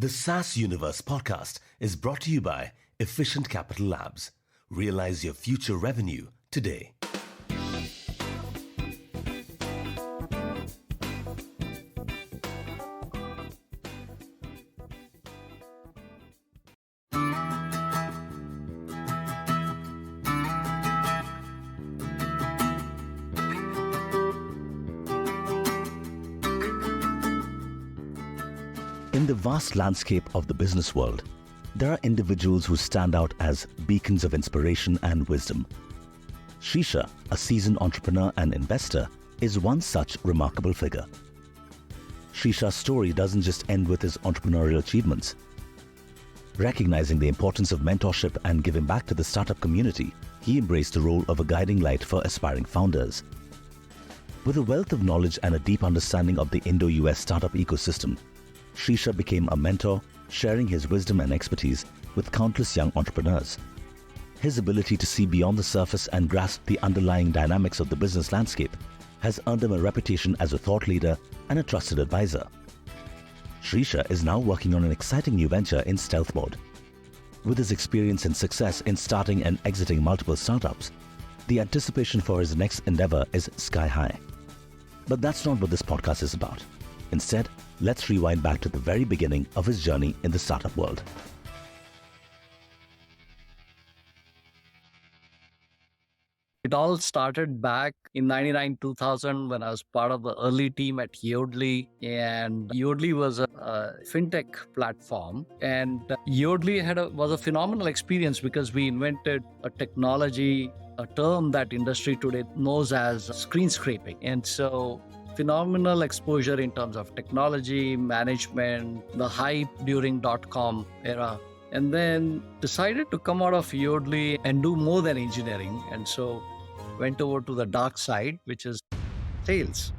The SaaS Universe podcast is brought to you by Efficient Capital Labs. Realize your future revenue today. In the vast landscape of the business world, there are individuals who stand out as beacons of inspiration and wisdom. Shreesha, a seasoned entrepreneur and investor, is one such remarkable figure. Shreesha's story doesn't just end with his entrepreneurial achievements. Recognizing the importance of mentorship and giving back to the startup community, he embraced the role of a guiding light for aspiring founders. With a wealth of knowledge and a deep understanding of the Indo-US startup ecosystem, Shreesha became a mentor, sharing his wisdom and expertise with countless young entrepreneurs. His ability to see beyond the surface and grasp the underlying dynamics of the business landscape has earned him a reputation as a thought leader and a trusted advisor. Shreesha is now working on an exciting new venture in stealth mode. With his experience and success in starting and exiting multiple startups, the anticipation for his next endeavor is sky high. But that's not what this podcast is about. Instead, let's rewind back to the very beginning of his journey in the startup world. It all started back in 99-2000 when I was part of the early team at Yodlee. And Yodlee was a fintech platform. And Yodlee was a phenomenal experience because we invented a technology, a term that industry today knows as screen scraping. And so phenomenal exposure in terms of technology, management, the hype during .com era. And then decided to come out of Yodlee and do more than engineering. And so went over to the dark side, which is sales.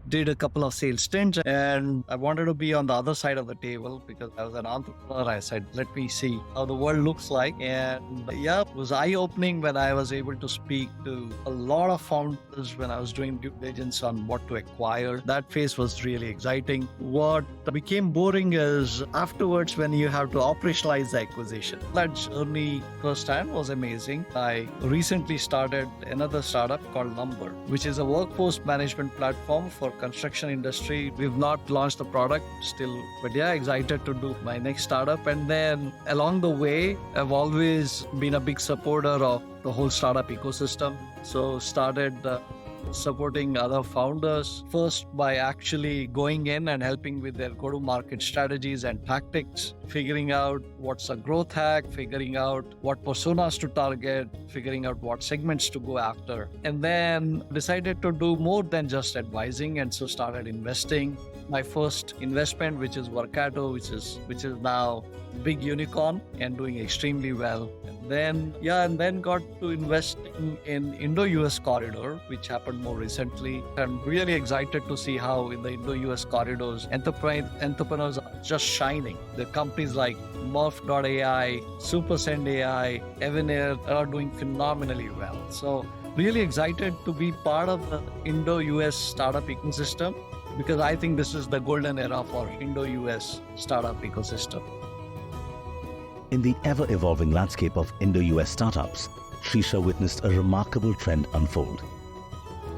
Did a couple of sales stints, and I wanted to be on the other side of the table because I was an entrepreneur. I said, let me see how the world looks like. And yeah, it was eye-opening when I was able to speak to a lot of founders when I was doing due diligence on what to acquire. That phase was really exciting. What became boring is afterwards when you have to operationalize the acquisition. That journey firsthand was amazing. I recently started another startup called Number, which is a workforce management platform for construction industry. We've not launched the product still, but yeah, excited to do my next startup. And then along the way, I've always been a big supporter of the whole startup ecosystem. So started supporting other founders first by actually going in and helping with their go-to-market strategies and tactics, figuring out what's a growth hack, figuring out what personas to target, figuring out what segments to go after, and then decided to do more than just advising, and so started investing. My first investment, which is Workato, which is now big unicorn and doing extremely well. And then got to investing in Indo-US corridor, which happened more recently. I'm really excited to see how in the Indo-US corridors, entrepreneurs are just shining. The companies like Morph.ai, SuperSend AI, Evanair are doing phenomenally well. So really excited to be part of the Indo-US startup ecosystem because I think this is the golden era for Indo-US startup ecosystem. In the ever-evolving landscape of Indo-US startups, Shreesha witnessed a remarkable trend unfold.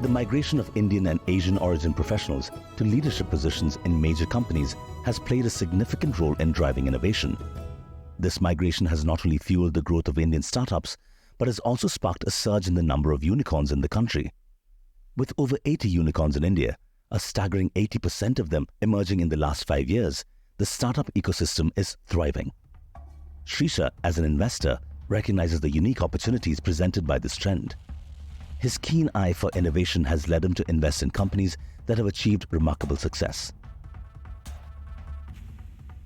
The migration of Indian and Asian origin professionals to leadership positions in major companies has played a significant role in driving innovation. This migration has not only fueled the growth of Indian startups, but has also sparked a surge in the number of unicorns in the country. With over 80 unicorns in India, a staggering 80% of them emerging in the last 5 years, the startup ecosystem is thriving. Shreesha, as an investor, recognizes the unique opportunities presented by this trend. His keen eye for innovation has led him to invest in companies that have achieved remarkable success.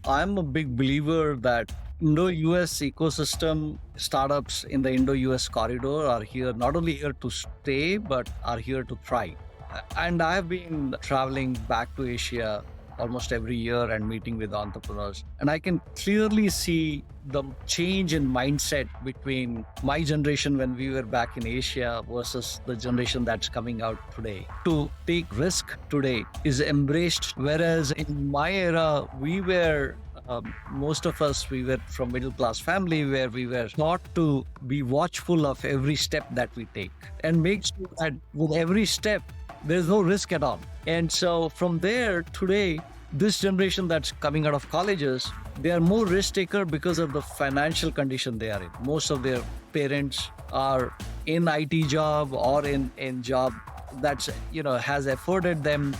I'm a big believer that Indo-US ecosystem startups in the Indo-US corridor are not only here to stay, but are here to thrive. And I've been traveling back to Asia almost every year and meeting with entrepreneurs. And I can clearly see the change in mindset between my generation when we were back in Asia versus the generation that's coming out today. To take risk today is embraced, whereas in my era, we were most of us, we were from middle class family where we were taught to be watchful of every step that we take and make sure that with every step, there's no risk at all. And so from there, today, this generation that's coming out of colleges, they are more risk taker because of the financial condition they are in. Most of their parents are in IT job or in job that's, has afforded them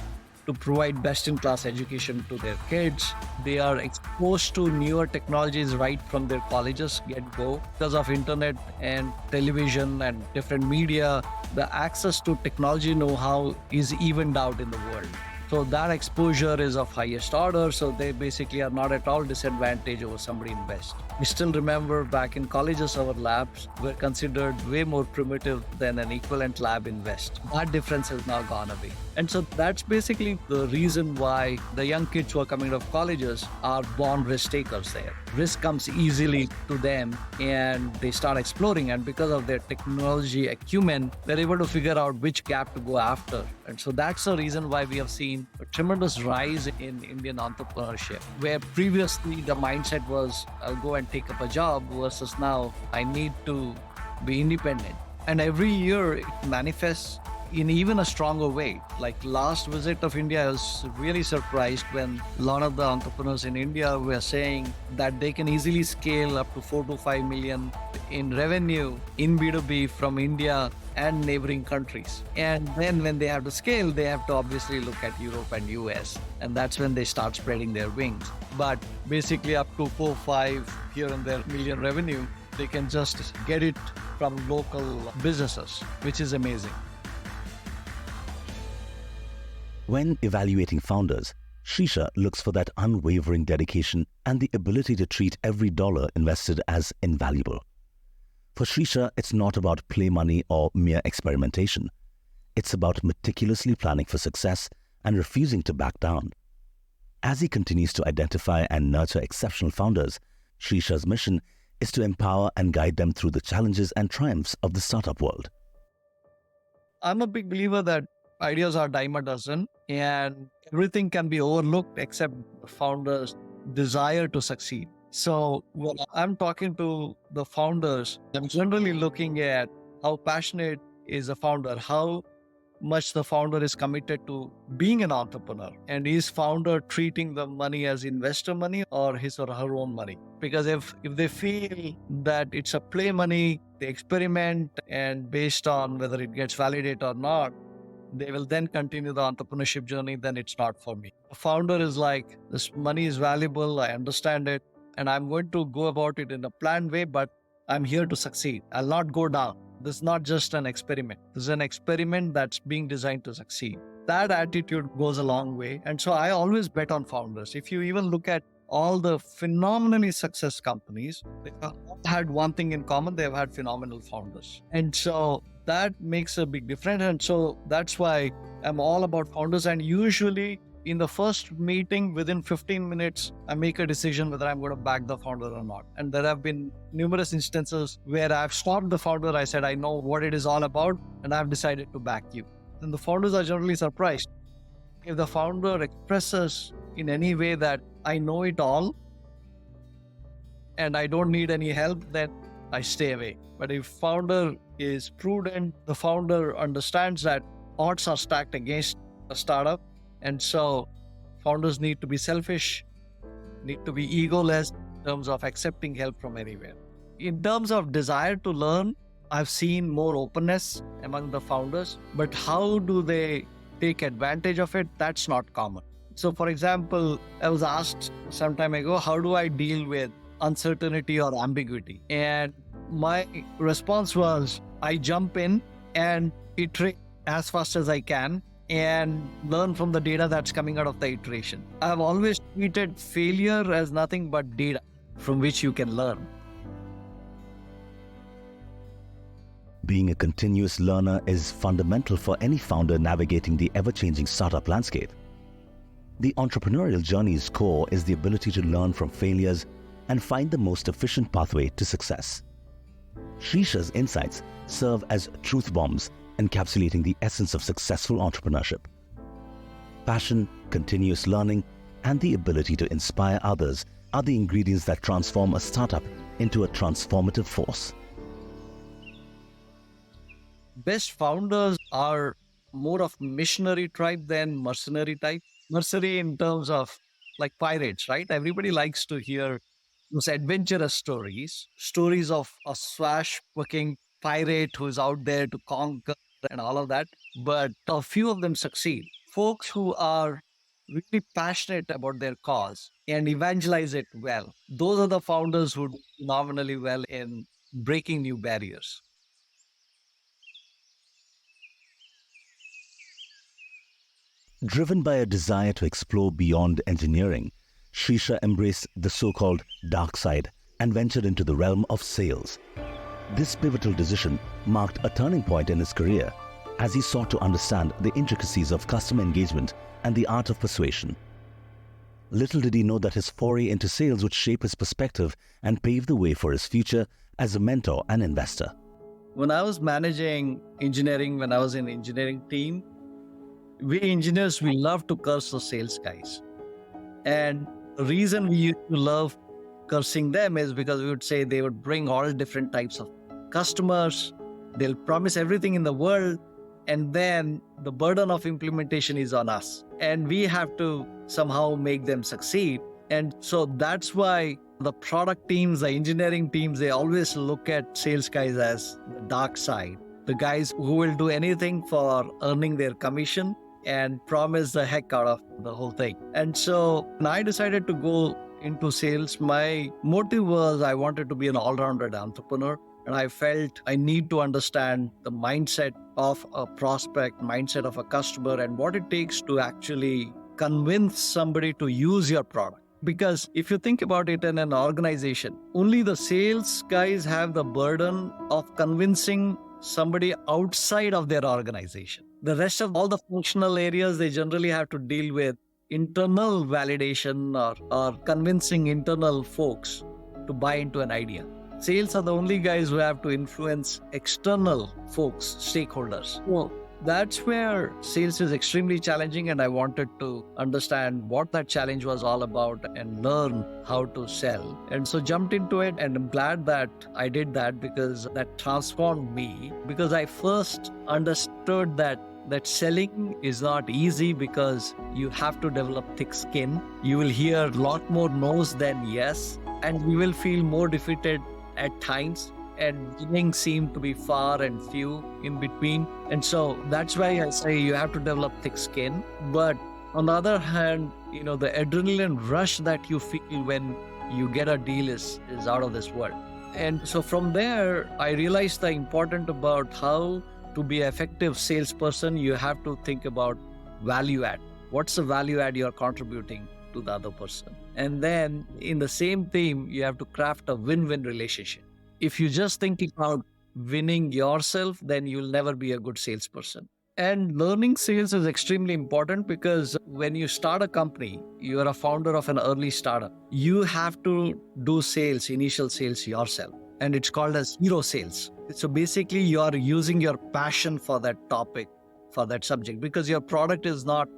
to provide best-in-class education to their kids. They are exposed to newer technologies right from their colleges get-go. Because of internet and television and different media, the access to technology know-how is evened out in the world. So that exposure is of highest order. So they basically are not at all disadvantaged over somebody in West. We still remember back in colleges, our labs were considered way more primitive than an equivalent lab in West. That difference has now gone away. And so that's basically the reason why the young kids who are coming out of colleges are born risk takers there. Risk comes easily to them and they start exploring. And because of their technology acumen, they're able to figure out which gap to go after. And so that's the reason why we have seen a tremendous rise in Indian entrepreneurship, where previously the mindset was, I'll go and take up a job, versus now I need to be independent. And every year it manifests in even a stronger way. Like last visit of India, I was really surprised when a lot of the entrepreneurs in India were saying that they can easily scale up to 4 to 5 million in revenue in B2B from India and neighboring countries. And then when they have to scale, they have to obviously look at Europe and US. And that's when they start spreading their wings. But basically up to 4, 5 here and there million revenue, they can just get it from local businesses, which is amazing. When evaluating founders, Shreesha looks for that unwavering dedication and the ability to treat every dollar invested as invaluable. For Shreesha, it's not about play money or mere experimentation. It's about meticulously planning for success and refusing to back down. As he continues to identify and nurture exceptional founders, Shreesha's mission is to empower and guide them through the challenges and triumphs of the startup world. I'm a big believer that ideas are dime a dozen and everything can be overlooked except the founder's desire to succeed. So when I'm talking to the founders, I'm generally looking at how passionate is the founder, how much the founder is committed to being an entrepreneur, and is founder treating the money as investor money or his or her own money. Because if they feel that it's a play money, they experiment, and based on whether it gets validated or not, they will then continue the entrepreneurship journey, then it's not for me. A founder is like, this money is valuable, I understand it, and I'm going to go about it in a planned way, but I'm here to succeed. I'll not go down. This is not just an experiment. This is an experiment that's being designed to succeed. That attitude goes a long way. And so I always bet on founders. If you even look at all the phenomenally successful companies, they have had one thing in common. They've had phenomenal founders. And so that makes a big difference. And so that's why I'm all about founders. And usually in the first meeting, within 15 minutes, I make a decision whether I'm going to back the founder or not. And there have been numerous instances where I've stopped the founder. I said, I know what it is all about, and I've decided to back you. And the founders are generally surprised. If the founder expresses in any way that I know it all and I don't need any help, then I stay away. But if founder is prudent, the founder understands that odds are stacked against a startup. And so founders need to be selfish, need to be egoless in terms of accepting help from anywhere. In terms of desire to learn, I've seen more openness among the founders, but how do they take advantage of it? That's not common. So for example, I was asked some time ago, how do I deal with uncertainty or ambiguity? And my response was, I jump in and iterate as fast as I can and learn from the data that's coming out of the iteration. I've always treated failure as nothing but data from which you can learn. Being a continuous learner is fundamental for any founder navigating the ever-changing startup landscape. The entrepreneurial journey's core is the ability to learn from failures and find the most efficient pathway to success. Shreesha's insights serve as truth bombs encapsulating the essence of successful entrepreneurship. Passion, continuous learning, and the ability to inspire others are the ingredients that transform a startup into a transformative force. Best founders are more of missionary type than mercenary type. Mercenary in terms of like pirates, right? Everybody likes to hear those adventurous stories of a swashbuckling pirate who's out there to conquer and all of that. But a few of them succeed. Folks who are really passionate about their cause and evangelize it well. Those are the founders who do phenomenally well in breaking new barriers. Driven by a desire to explore beyond engineering, Shreesha embraced the so-called dark side and ventured into the realm of sales. This pivotal decision marked a turning point in his career as he sought to understand the intricacies of customer engagement and the art of persuasion. Little did he know that his foray into sales would shape his perspective and pave the way for his future as a mentor and investor. When I was managing engineering, when I was in engineering team, we engineers, we love to curse the sales guys. And the reason we used to love cursing them is because we would say they would bring all different types of customers. They'll promise everything in the world. And then the burden of implementation is on us. And we have to somehow make them succeed. And so that's why the product teams, the engineering teams, they always look at sales guys as the dark side. The guys who will do anything for earning their commission and promise the heck out of the whole thing. And so when I decided to go into sales, my motive was I wanted to be an all-rounded entrepreneur. And I felt I need to understand the mindset of a prospect, mindset of a customer, and what it takes to actually convince somebody to use your product. Because if you think about it in an organization, only the sales guys have the burden of convincing somebody outside of their organization. The rest of all the functional areas, they generally have to deal with internal validation or convincing internal folks to buy into an idea. Sales are the only guys who have to influence external folks, stakeholders. Well, that's where sales is extremely challenging, and I wanted to understand what that challenge was all about and learn how to sell. And so jumped into it, and I'm glad that I did that because that transformed me. Because I first understood that selling is not easy because you have to develop thick skin. You will hear a lot more no's than yes, and you will feel more defeated at times, and winnings seem to be far and few in between. And so that's why I say you have to develop thick skin. But on the other hand, the adrenaline rush that you feel when you get a deal is out of this world. And so from there, I realized the important about how to be an effective salesperson. You have to think about value add. What's the value add you're contributing to the other person? And then in the same theme, you have to craft a win-win relationship. If you just think about winning yourself, then you'll never be a good salesperson. And learning sales is extremely important because when you start a company, you are a founder of an early startup. You have to do sales, initial sales yourself. And it's called as hero sales. So basically, you are using your passion for that topic, for that subject, because your product is not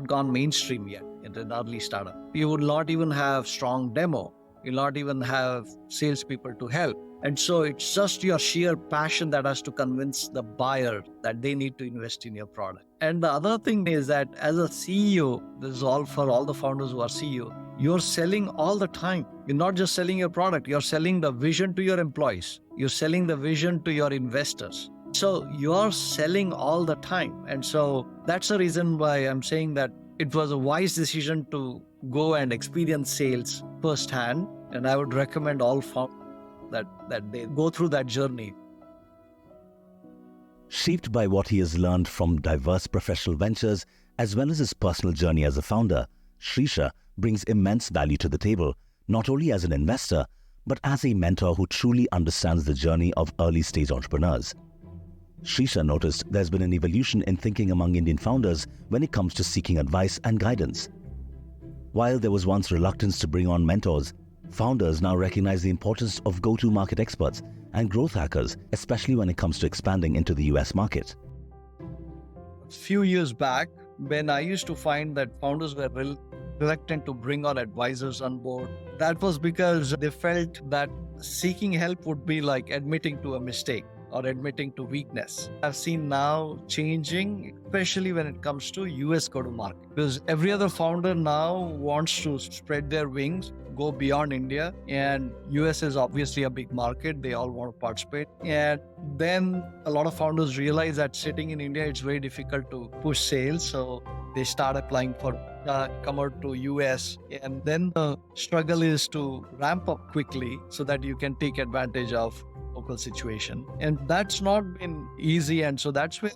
gone mainstream yet in an early startup. You would not even have strong demo. You'll not even have salespeople to help. And so it's just your sheer passion that has to convince the buyer that they need to invest in your product. And the other thing is that as a CEO, this is all for all the founders who are CEO, you're selling all the time. You're not just selling your product, you're selling the vision to your employees. You're selling the vision to your investors. So you're selling all the time. And so that's the reason why I'm saying that it was a wise decision to go and experience sales firsthand. And I would recommend all founders that they go through that journey. Shaped by what he has learned from diverse professional ventures as well as his personal journey as a founder, Shreesha brings immense value to the table, not only as an investor, but as a mentor who truly understands the journey of early-stage entrepreneurs. Shreesha noticed there's been an evolution in thinking among Indian founders when it comes to seeking advice and guidance. While there was once reluctance to bring on mentors, founders now recognize the importance of go-to-market experts and growth hackers, especially when it comes to expanding into the US market. A few years back, when I used to find that founders were reluctant to bring on advisors on board. That was because they felt that seeking help would be like admitting to a mistake or admitting to weakness. I've seen now changing, especially when it comes to US go-to-market, because every other founder now wants to spread their wings, go beyond India, and US is obviously a big market. They all want to participate. And then a lot of founders realize that sitting in India, it's very difficult to push sales. So they start applying for come out to US, and then the struggle is to ramp up quickly so that you can take advantage of local situation. And that's not been easy. And so that's where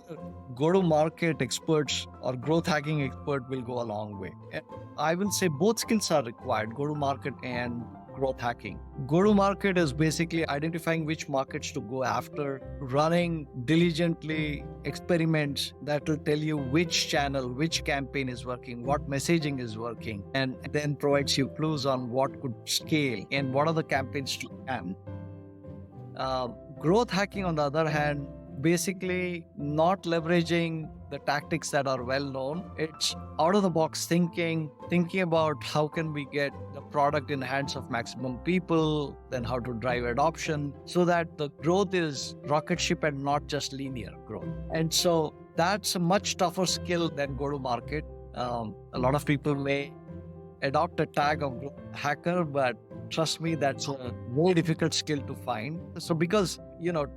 go-to-market experts or growth hacking expert will go a long way. And I will say both skills are required, go-to-market and growth hacking. Go-to-market is basically identifying which markets to go after, running diligently experiments that will tell you which channel, which campaign is working, what messaging is working, and then provides you clues on what could scale and what are the campaigns to plan. Growth hacking, on the other hand, basically not leveraging the tactics that are well known. It's out of the box thinking about how can we get the product in the hands of maximum people, then how to drive adoption so that the growth is rocket ship and not just linear growth. And so that's a much tougher skill than go to market. A lot of people may adopt a tag of growth hacker, but trust me, that's a very difficult skill to find. So because,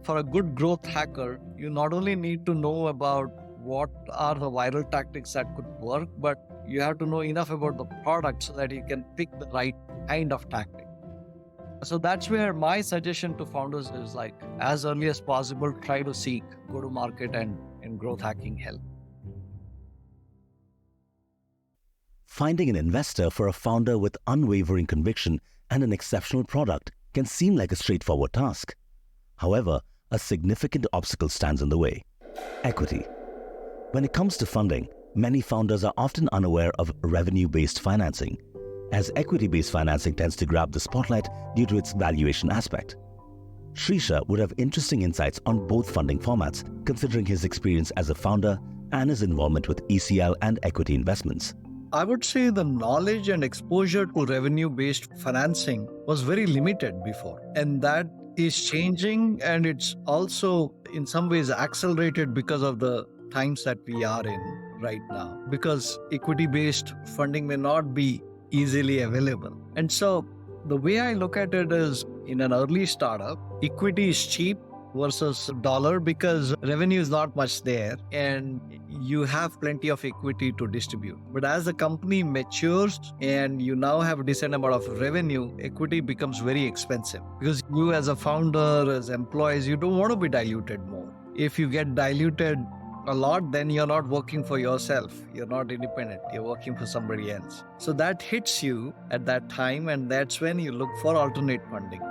for a good growth hacker, you not only need to know about what are the viral tactics that could work, but you have to know enough about the product so that you can pick the right kind of tactic. So that's where my suggestion to founders is like, as early as possible, try to seek go-to-market and growth hacking help. Finding an investor for a founder with unwavering conviction and an exceptional product can seem like a straightforward task. However, a significant obstacle stands in the way: equity. When it comes to funding, many founders are often unaware of revenue-based financing, as equity-based financing tends to grab the spotlight due to its valuation aspect. Shreesha would have interesting insights on both funding formats, considering his experience as a founder and his involvement with ECL and equity investments. I would say the knowledge and exposure to revenue-based financing was very limited before, and that is changing, and it's also in some ways accelerated because of the times that we are in right now, because equity-based funding may not be easily available. And so the way I look at it is, in an early startup, equity is cheap versus dollar because revenue is not much there and you have plenty of equity to distribute. But as the company matures and you now have a decent amount of revenue, equity becomes very expensive because you as a founder, as employees, you don't want to be diluted more. If you get diluted a lot, then you're not working for yourself. You're not independent. You're working for somebody else. So that hits you at that time, and that's when you look for alternate funding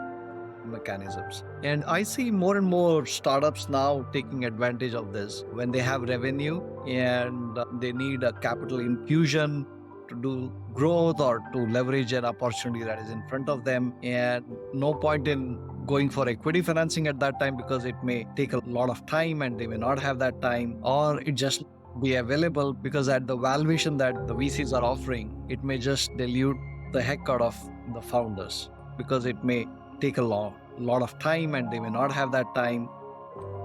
mechanisms. And I see more and more startups now taking advantage of this when they have revenue and they need a capital infusion to do growth or to leverage an opportunity that is in front of them. And no point in going for equity financing at that time because it may take a lot of time and they may not have that time, or it just be available because at the valuation that the VCs are offering, it may just dilute the heck out of the founders because it may take a lot of time and they may not have that time.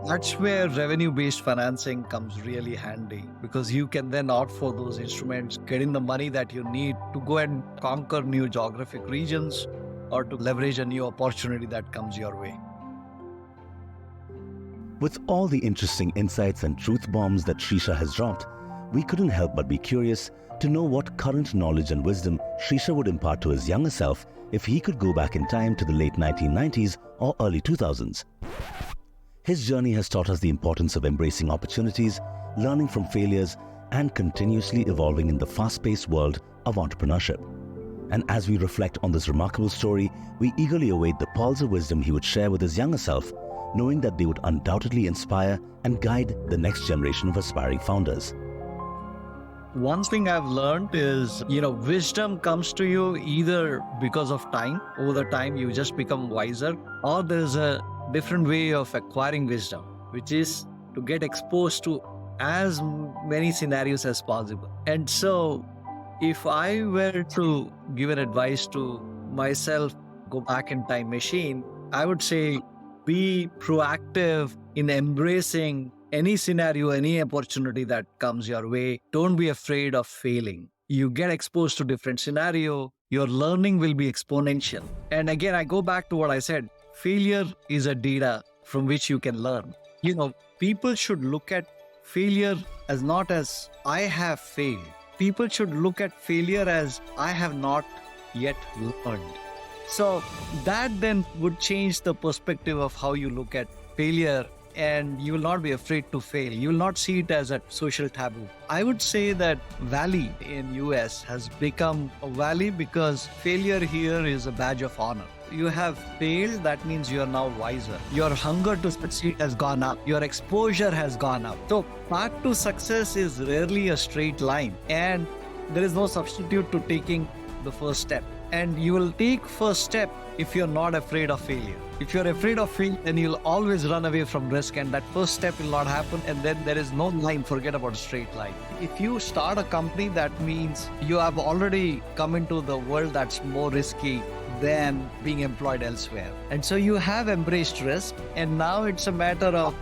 That's where revenue-based financing comes really handy because you can then opt for those instruments, get in the money that you need to go and conquer new geographic regions or to leverage a new opportunity that comes your way. With all the interesting insights and truth bombs that Shreesha has dropped, we couldn't help but be curious to know what current knowledge and wisdom Shreesha would impart to his younger self if he could go back in time to the late 1990s or early 2000s. His journey has taught us the importance of embracing opportunities, learning from failures, and continuously evolving in the fast-paced world of entrepreneurship. And as we reflect on this remarkable story, we eagerly await the pearls of wisdom he would share with his younger self, knowing that they would undoubtedly inspire and guide the next generation of aspiring founders. One thing I've learned is, wisdom comes to you either because of time. Over the time, you just become wiser, or there's a different way of acquiring wisdom, which is to get exposed to as many scenarios as possible. And so if I were to give an advice to myself, go back in time machine, I would say be proactive in embracing any scenario, any opportunity that comes your way. Don't be afraid of failing. You get exposed to different scenario, your learning will be exponential. And again, I go back to what I said. Failure is a data from which you can learn. People should look at failure as not as I have failed. People should look at failure as I have not yet learned. So that then would change the perspective of how you look at failure, and you will not be afraid to fail. You will not see it as a social taboo. I would say that Valley in US has become a valley because failure here is a badge of honor. You have failed, that means you are now wiser. Your hunger to succeed has gone up. Your exposure has gone up. So path to success is rarely a straight line, and there is no substitute to taking the first step. And you will take first step if you're not afraid of failure. If you're afraid of failure, then you'll always run away from risk, and that first step will not happen, and then there is no line. Forget about a straight line. If you start a company, that means you have already come into the world that's more risky than being employed elsewhere. And so you have embraced risk, and now it's a matter of,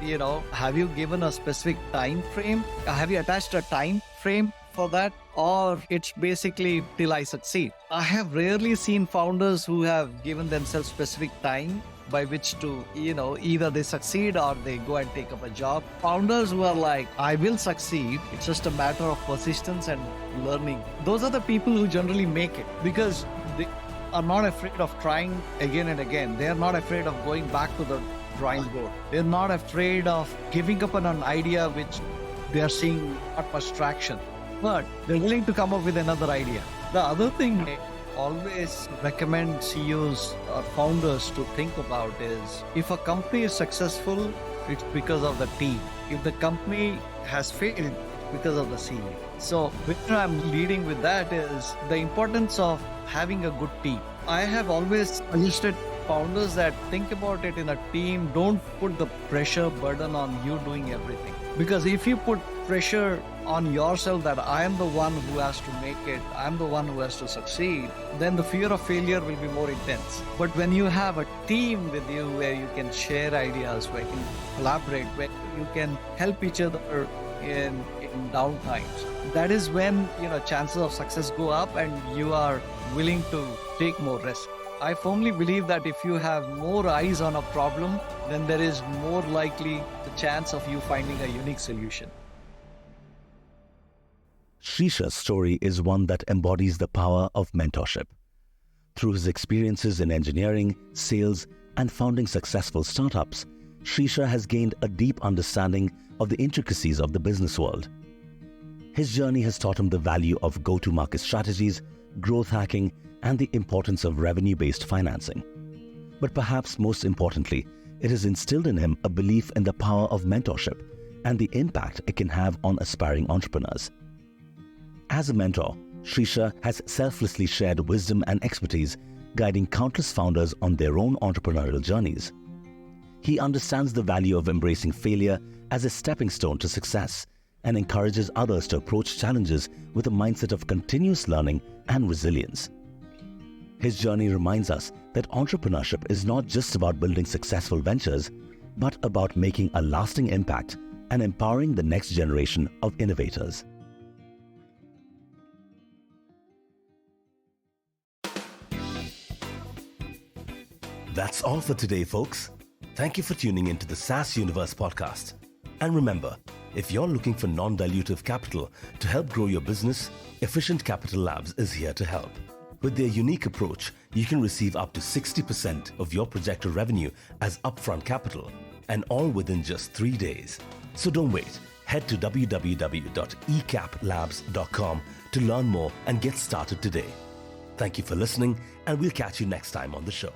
have you given a specific time frame? Have you attached a time frame for that? Or it's basically till I succeed. I have rarely seen founders who have given themselves specific time by which to, either they succeed or they go and take up a job. Founders who are like, I will succeed. It's just a matter of persistence and learning. Those are the people who generally make it because they are not afraid of trying again and again. They are not afraid of going back to the drawing board. They're not afraid of giving up on an idea which they are seeing not much traction. But they're willing to come up with another idea. The other thing I always recommend CEOs or founders to think about is, if a company is successful, it's because of the team. If the company has failed, it's because of the CEO. So where I'm leading with that is the importance of having a good team. I have always suggested founders that think about it in a team. Don't put the pressure burden on you doing everything. Because if you put pressure on yourself that I am the one who has to make it, I'm the one who has to succeed, then the fear of failure will be more intense. But when you have a team with you where you can share ideas, where you can collaborate, where you can help each other in down times, that is when chances of success go up and you are willing to take more risk. I firmly believe that if you have more eyes on a problem, then there is more likely the chance of you finding a unique solution. Shreesha's story is one that embodies the power of mentorship. Through his experiences in engineering, sales, and founding successful startups, Shreesha has gained a deep understanding of the intricacies of the business world. His journey has taught him the value of go-to-market strategies, growth hacking, and the importance of revenue-based financing. But perhaps most importantly, it has instilled in him a belief in the power of mentorship and the impact it can have on aspiring entrepreneurs. As a mentor, Shreesha has selflessly shared wisdom and expertise, guiding countless founders on their own entrepreneurial journeys. He understands the value of embracing failure as a stepping stone to success and encourages others to approach challenges with a mindset of continuous learning and resilience. His journey reminds us that entrepreneurship is not just about building successful ventures, but about making a lasting impact and empowering the next generation of innovators. That's all for today, folks. Thank you for tuning into the SaaS Universe podcast. And remember, if you're looking for non-dilutive capital to help grow your business, Efficient Capital Labs is here to help. With their unique approach, you can receive up to 60% of your projected revenue as upfront capital, and all within just 3 days. So don't wait. Head to www.ecaplabs.com to learn more and get started today. Thank you for listening, and we'll catch you next time on the show.